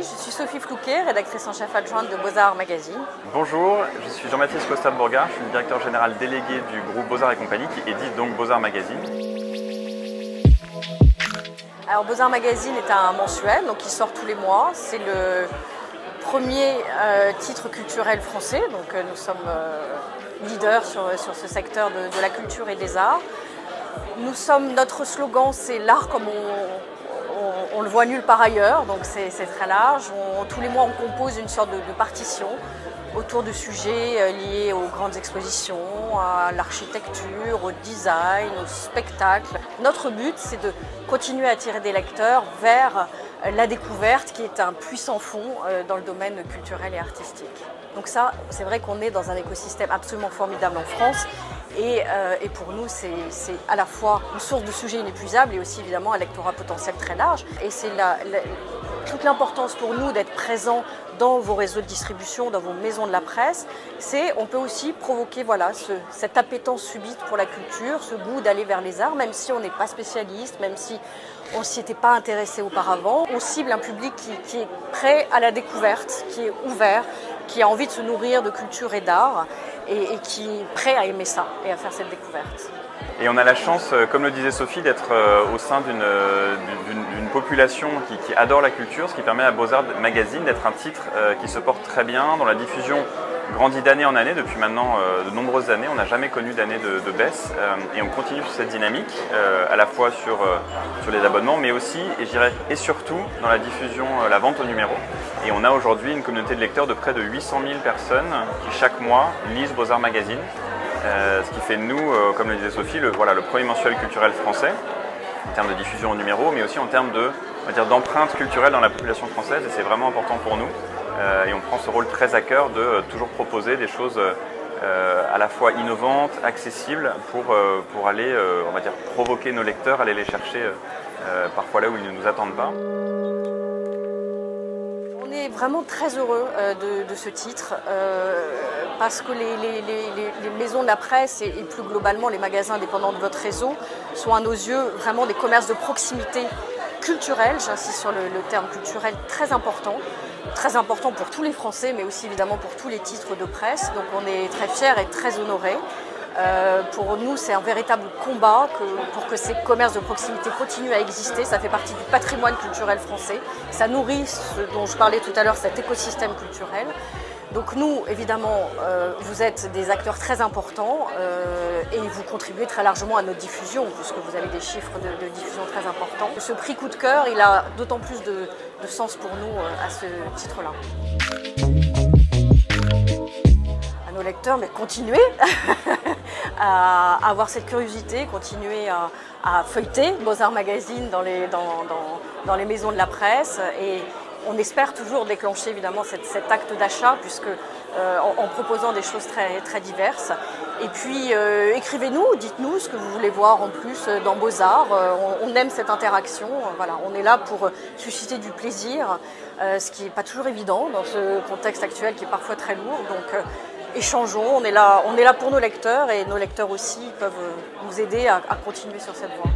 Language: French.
Oui, je suis Sophie Flouquet, rédactrice en chef adjointe de Beaux-Arts Magazine. Bonjour, je suis Jean-Baptiste Costa-Bourgard, je suis le directeur général délégué du groupe Beaux-Arts et compagnie qui édite donc Beaux-Arts Magazine. Alors Beaux-Arts Magazine est un mensuel donc qui sort tous les mois. C'est le premier titre culturel français, donc nous sommes leaders sur ce secteur de la culture et des arts. Notre slogan c'est l'art comme on le voit nulle part ailleurs, donc c'est très large. Tous les mois on compose une sorte de partition autour de sujets liés aux grandes expositions, à l'architecture, au design, au spectacle. Notre but c'est de continuer à attirer des lecteurs vers la découverte qui est un puissant fond dans le domaine culturel et artistique. Donc ça, c'est vrai qu'on est dans un écosystème absolument formidable en France et pour nous, c'est à la fois une source de sujets inépuisables et aussi évidemment un lectorat potentiel très large. Et c'est toute l'importance pour nous d'être présents dans vos réseaux de distribution, dans vos maisons de la presse, on peut aussi provoquer cette appétence subite pour la culture, ce goût d'aller vers les arts, même si on n'est pas spécialiste, même si on ne s'y était pas intéressé auparavant. On cible un public qui est prêt à la découverte, qui est ouvert, qui a envie de se nourrir de culture et d'art et qui est prêt à aimer ça et à faire cette découverte. Et on a la chance, comme le disait Sophie, d'être au sein d'une population qui adore la culture, ce qui permet à Beaux-Arts Magazine d'être un titre qui se porte très bien, dont la diffusion grandit d'année en année. Depuis maintenant de nombreuses années, on n'a jamais connu d'année de baisse et on continue sur cette dynamique, à la fois sur les abonnements, mais aussi, et je dirais, et surtout dans la diffusion, la vente au numéro. Et on a aujourd'hui une communauté de lecteurs de près de 800 000 personnes qui chaque mois lisent Beaux-Arts Magazine. Ce qui fait de nous, comme le disait Sophie, le premier mensuel culturel français en termes de diffusion au numéro, mais aussi en termes d'empreinte culturelle dans la population française, et c'est vraiment important pour nous. Et on prend ce rôle très à cœur de toujours proposer des choses à la fois innovantes, accessibles, pour aller, provoquer nos lecteurs, aller les chercher parfois là où ils ne nous attendent pas. On est vraiment très heureux de ce titre parce que les maisons de la presse et plus globalement les magasins indépendants de votre réseau sont à nos yeux vraiment des commerces de proximité culturelle, j'insiste sur le terme culturel, très important pour tous les Français mais aussi évidemment pour tous les titres de presse. Donc on est très fiers et très honorés. Pour nous, c'est un véritable combat pour que ces commerces de proximité continuent à exister. Ça fait partie du patrimoine culturel français. Ça nourrit ce dont je parlais tout à l'heure, cet écosystème culturel. Donc nous, évidemment, vous êtes des acteurs très importants et vous contribuez très largement à notre diffusion, puisque vous avez des chiffres de diffusion très importants. Ce prix coup de cœur, il a d'autant plus de sens pour nous à ce titre-là. Nos lecteurs, mais continuez à avoir cette curiosité, continuez à feuilleter Beaux-Arts Magazine dans les maisons de la presse et on espère toujours déclencher évidemment cet acte d'achat puisque en proposant des choses très, très diverses. Et puis écrivez-nous, dites-nous ce que vous voulez voir en plus dans Beaux-Arts. On aime cette interaction. Voilà, on est là pour susciter du plaisir, ce qui n'est pas toujours évident dans ce contexte actuel qui est parfois très lourd. Donc échangeons, on est là pour nos lecteurs et nos lecteurs aussi peuvent nous aider à continuer sur cette voie.